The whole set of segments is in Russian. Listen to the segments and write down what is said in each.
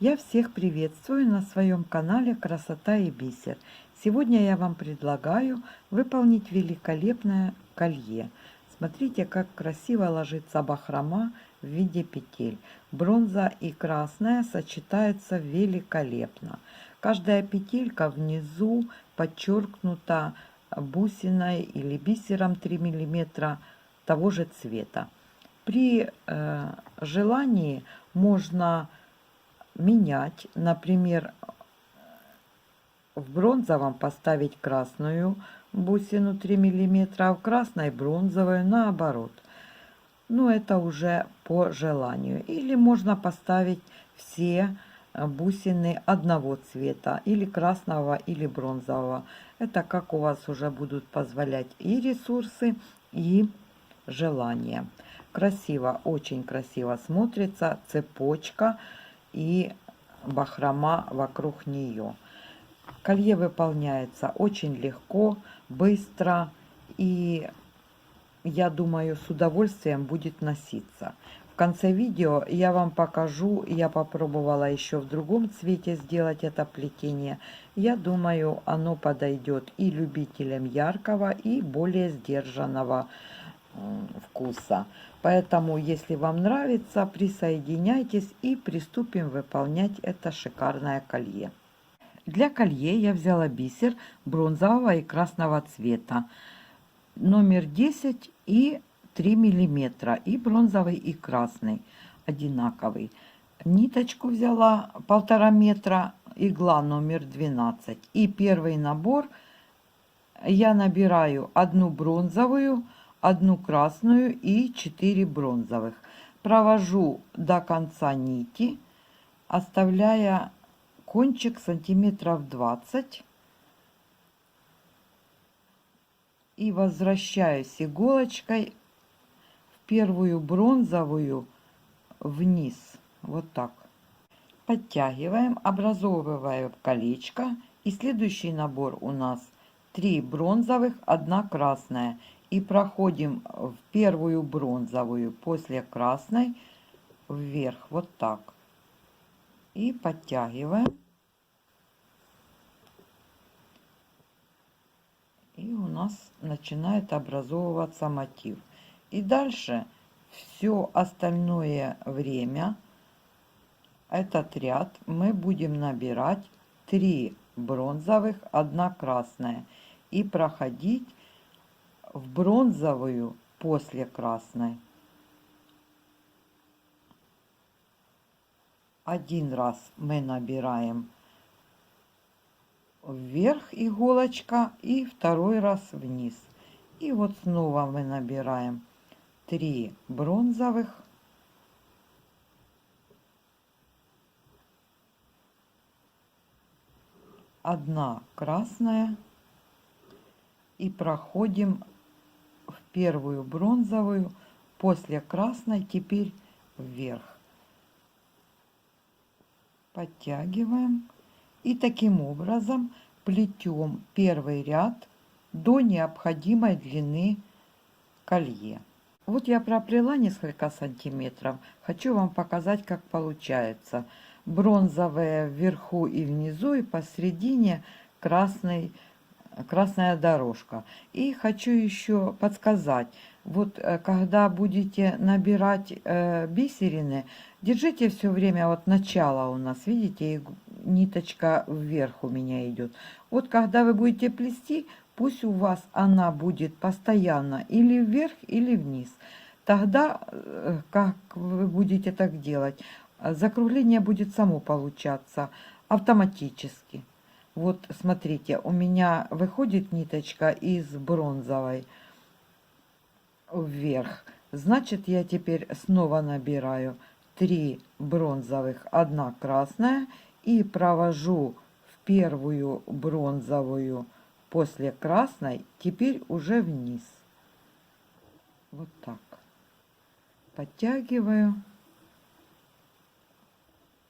Я всех приветствую на своем канале «Красота и бисер». Сегодня я вам предлагаю выполнить великолепное колье. Смотрите, как красиво ложится бахрома в виде петель. Бронза и красная сочетаются великолепно. Каждая петелька внизу подчеркнута бусиной или бисером 3 мм того же цвета. При желании можно менять, например, в бронзовом поставить красную бусину 3 мм, а в красной бронзовую, наоборот. Но это уже по желанию. Или можно поставить все бусины одного цвета, или красного, или бронзового. Это как у вас уже будут позволять и ресурсы, и желание. Красиво, очень красиво смотрится цепочка и бахрома вокруг нее. Колье выполняется очень легко, быстро и, я думаю, с удовольствием будет носиться. В конце видео я вам покажу, я попробовала еще в другом цвете сделать это плетение. Я думаю, оно подойдет и любителям яркого, и более сдержанного вкуса. Поэтому, если вам нравится, присоединяйтесь и приступим выполнять это шикарное колье. Для колье я взяла бисер бронзового и красного цвета, номер 10 и 3 миллиметра, и бронзовый, и красный одинаковый. Ниточку взяла 1,5 метра, игла номер 12. И первый набор я набираю одну бронзовую, одну красную и 4 бронзовых. Провожу до конца нити, оставляя кончик сантиметров 20. И возвращаюсь иголочкой в первую бронзовую вниз. Вот так. Подтягиваем, образовываем колечко. И следующий набор у нас 3 бронзовых, 1 красная. И проходим в первую бронзовую после красной вверх. Вот так. И подтягиваем. И у нас начинает образовываться мотив. И дальше все остальное время этот ряд мы будем набирать 3 бронзовых, 1 красная. И проходить в бронзовую после красной. Один раз мы набираем вверх иголочка и второй раз вниз. И вот снова мы набираем 3 бронзовых, 1 красная и проходим в первую бронзовую после красной, теперь вверх. Подтягиваем. И таким образом плетем первый ряд до необходимой длины колье. Вот я проплела несколько сантиметров. Хочу вам показать, как получается. Бронзовая вверху и внизу, и посередине красная дорожка. И хочу еще подсказать. Вот когда будете набирать бисерины, держите все время, вот начало у нас, видите, ниточка вверх у меня идет. Вот когда вы будете плести, пусть у вас она будет постоянно или вверх, или вниз. Тогда, как вы будете так делать, закругление будет само получаться автоматически. Вот смотрите, у меня выходит ниточка из бронзовой вверх. Значит, я теперь снова набираю 3 бронзовых, 1 красная и провожу в первую бронзовую после красной, теперь уже вниз. Вот так. Подтягиваю.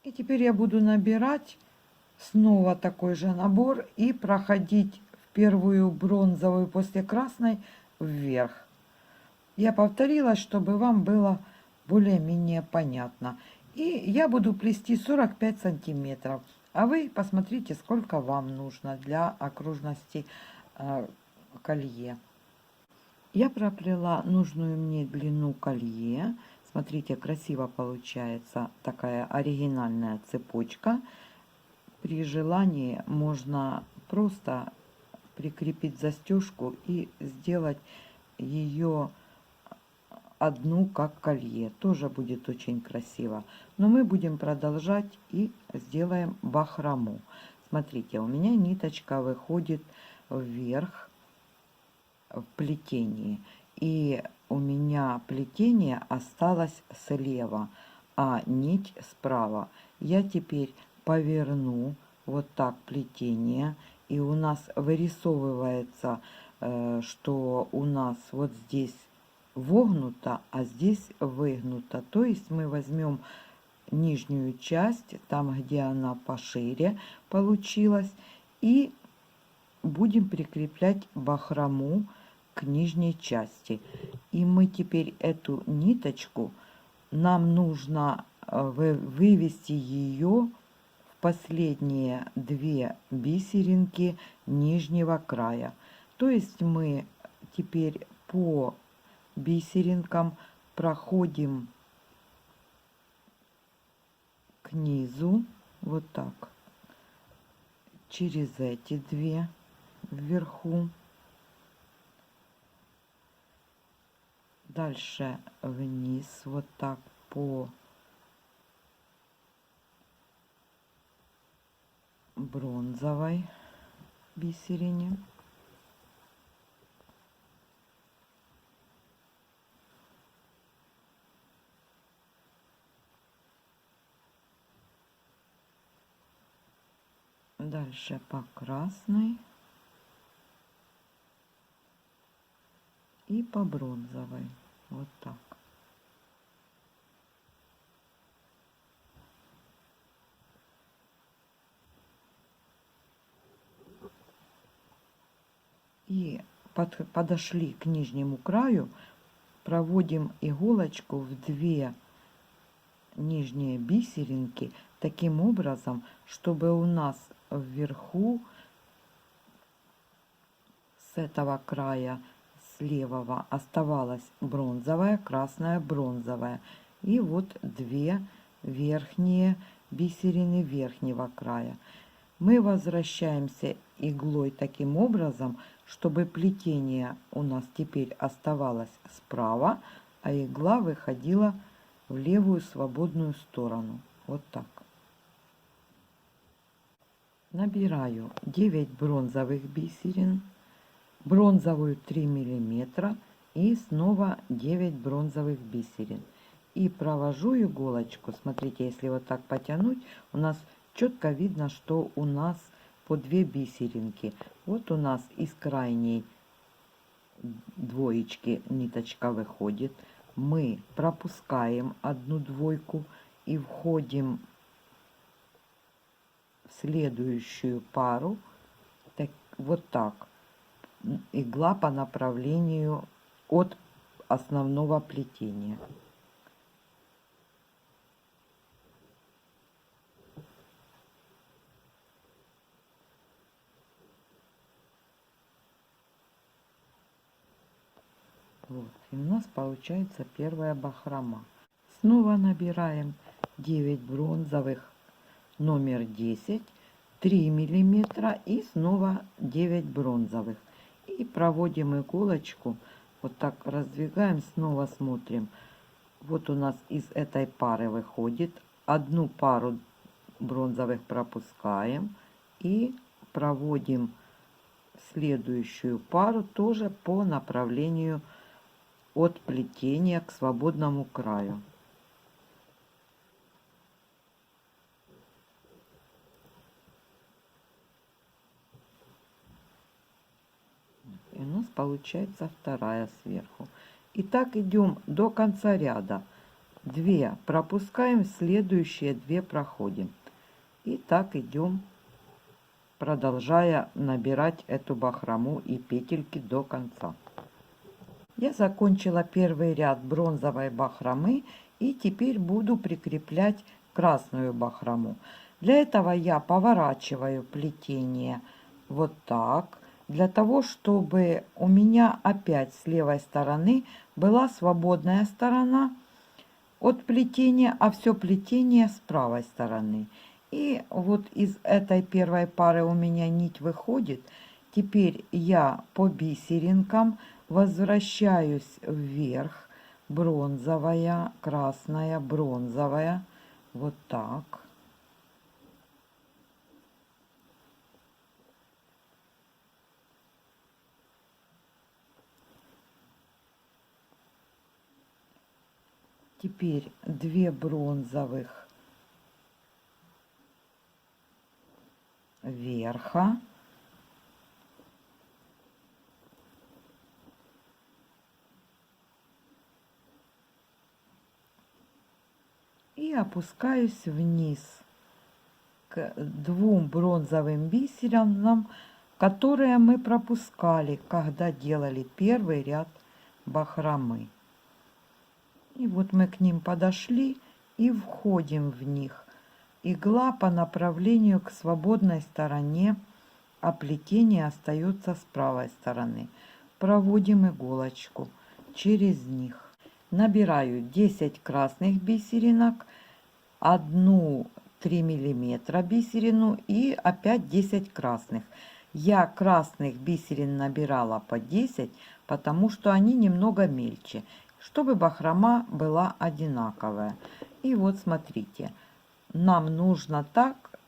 И теперь я буду набирать снова такой же набор и проходить в первую бронзовую после красной вверх. Я повторила, чтобы вам было более-менее понятно. И я буду плести 45 сантиметров. А вы посмотрите, сколько вам нужно для окружности колье. Я проплела нужную мне длину колье. Смотрите, красиво получается такая оригинальная цепочка. При желании можно просто прикрепить застежку и сделать ее одну как колье. Тоже будет очень красиво. Но мы будем продолжать и сделаем бахрому. Смотрите, у меня ниточка выходит вверх в плетении. И у меня плетение осталось слева, а нить справа. Я теперь поверну вот так плетение. И у нас вырисовывается, что у нас вот здесь вогнуто, а здесь выгнуто. То есть мы возьмем нижнюю часть, там где она пошире получилась, и будем прикреплять бахрому к нижней части. И мы теперь эту ниточку, нам нужно вывести ее в последние две бисеринки нижнего края. То есть мы теперь по бисеринкам проходим к низу, вот так, через эти две вверху, дальше вниз, вот так по бронзовой бисерине. Дальше по красной и по бронзовой. Вот так. И подошли к нижнему краю, проводим иголочку в две нижние бисеринки таким образом, чтобы у нас вверху с этого края, с левого, оставалась бронзовая, красная, бронзовая. И вот две верхние бисерины верхнего края. Мы возвращаемся иглой таким образом, чтобы плетение у нас теперь оставалось справа, а игла выходила в левую свободную сторону. Вот так. Набираю 9 бронзовых бисерин, бронзовую 3 миллиметра и снова 9 бронзовых бисерин. И провожу иголочку. Смотрите, если вот так потянуть, у нас четко видно, что у нас по 2 бисеринки. Вот у нас из крайней двоечки ниточка выходит. Мы пропускаем одну двойку и входим в следующую пару. Так, вот так. Игла по направлению от основного плетения. Вот, и у нас получается первая бахрома. Снова набираем 9 бронзовых, номер 10, 3 миллиметра и снова 9 бронзовых. И проводим иголочку, вот так раздвигаем, снова смотрим. Вот у нас из этой пары выходит, одну пару бронзовых пропускаем и проводим следующую пару тоже по направлению от плетения к свободному краю. И у нас получается вторая сверху. И так идем до конца ряда. 2 пропускаем, следующие 2 проходим. И так идем, продолжая набирать эту бахрому и петельки до конца. Я закончила первый ряд бронзовой бахромы И теперь буду прикреплять красную бахрому. Для этого я поворачиваю плетение вот так, для того, чтобы у меня опять с левой стороны была свободная сторона от плетения, а все плетение с правой стороны. И вот из этой первой пары у меня нить выходит. Теперь я по бисеринкам возвращаюсь вверх. Бронзовая, красная, бронзовая. Вот так. Теперь 2 бронзовых верха. И опускаюсь вниз к 2 бронзовым бисеринам, которые мы пропускали, когда делали первый ряд бахромы. И вот мы к ним подошли и входим в них. Игла по направлению к свободной стороне, а плетение остается с правой стороны. Проводим иголочку через них. Набираю 10 красных бисеринок, 1 3 миллиметра бисерину и опять 10 красных. Я красных бисерин набирала по 10, потому что они немного мельче, чтобы бахрома была одинаковая. И вот смотрите, нам нужно так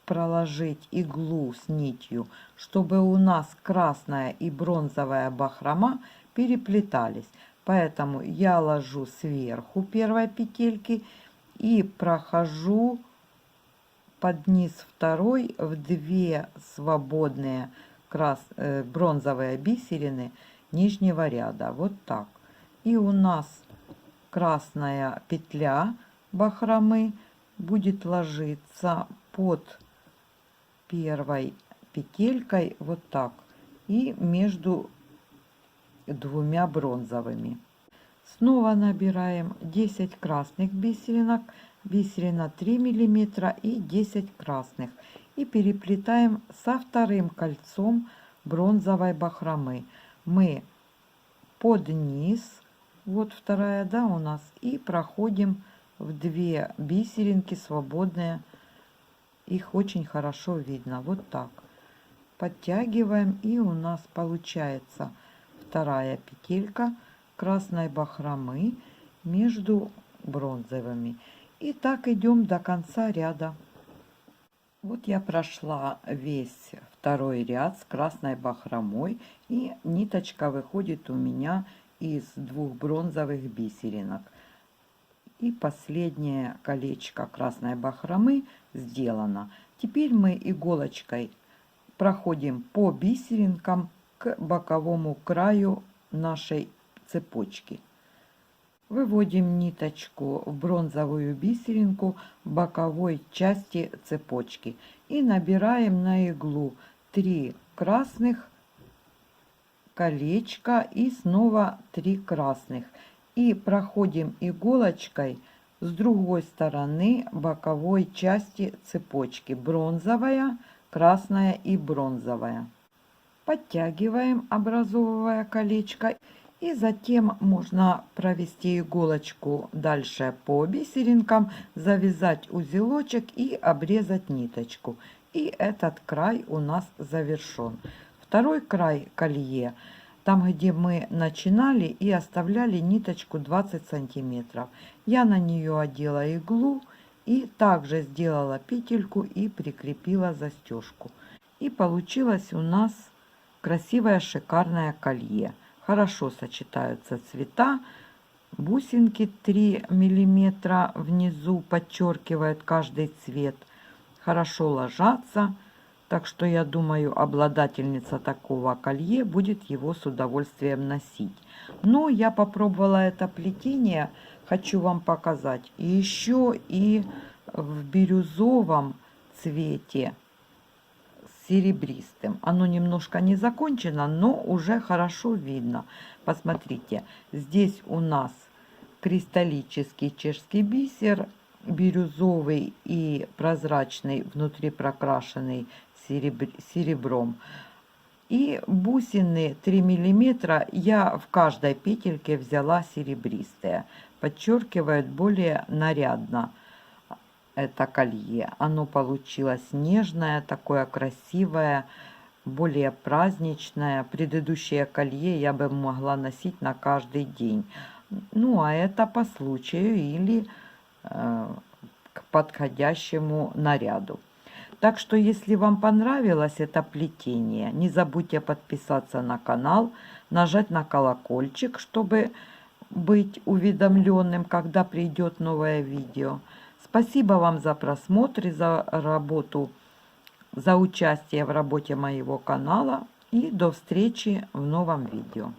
проложить иглу с нитью, чтобы у нас красная и бронзовая бахрома переплетались. Поэтому я ложу сверху первой петельки и прохожу под низ второй в 2 свободные бронзовые бисерины нижнего ряда. Вот так. И у нас красная петля бахромы будет ложиться под первой петелькой вот так и между 2 бронзовыми. Снова набираем 10 красных бисеринок, бисерина 3 миллиметра и 10 красных, и переплетаем со вторым кольцом бронзовой бахромы. Мы под низ, вот вторая, да, у нас, и проходим в 2 бисеринки свободные. Их очень хорошо видно. Вот так. Подтягиваем, и у нас получается вторая петелька красной бахромы между бронзовыми. И так идем до конца ряда. Вот я прошла весь второй ряд с красной бахромой, и ниточка выходит у меня из 2 бронзовых бисеринок. И последнее колечко красной бахромы сделано. Теперь мы иголочкой проходим по бисеринкам к боковому краю нашей цепочки. Выводим ниточку в бронзовую бисеринку боковой части цепочки и набираем на иглу 3 красных колечка и снова 3 красных. И проходим иголочкой с другой стороны боковой части цепочки. Бронзовая, красная и бронзовая. Подтягиваем, образовывая колечко. И затем можно провести иголочку дальше по бисеринкам, завязать узелочек и обрезать ниточку. И этот край у нас завершен. Второй край колье, там где мы начинали и оставляли ниточку 20 сантиметров, я на нее одела иглу и также сделала петельку и прикрепила застежку. И получилось у нас красивое шикарное колье. Хорошо сочетаются цвета. Бусинки 3 миллиметра внизу подчеркивают каждый цвет. Хорошо ложатся. Так что я думаю, обладательница такого колье будет его с удовольствием носить. Но я попробовала это плетение. Хочу вам показать. И еще и в бирюзовом цвете. Серебристым. Оно немножко не закончено, но уже хорошо видно. Посмотрите, здесь у нас кристаллический чешский бисер, бирюзовый и прозрачный, внутри прокрашенный серебром. И бусины 3 миллиметра я в каждой петельке взяла серебристые. Подчеркивает более нарядно это колье. Оно получилось нежное, такое красивое, более праздничное. Предыдущее колье я бы могла носить на каждый день. Ну, а это по случаю или к подходящему наряду. Так что, если вам понравилось это плетение, не забудьте подписаться на канал, нажать на колокольчик, чтобы быть уведомленным, когда придет новое видео. Спасибо вам за просмотр и за работу, за участие в работе моего канала. И до встречи в новом видео.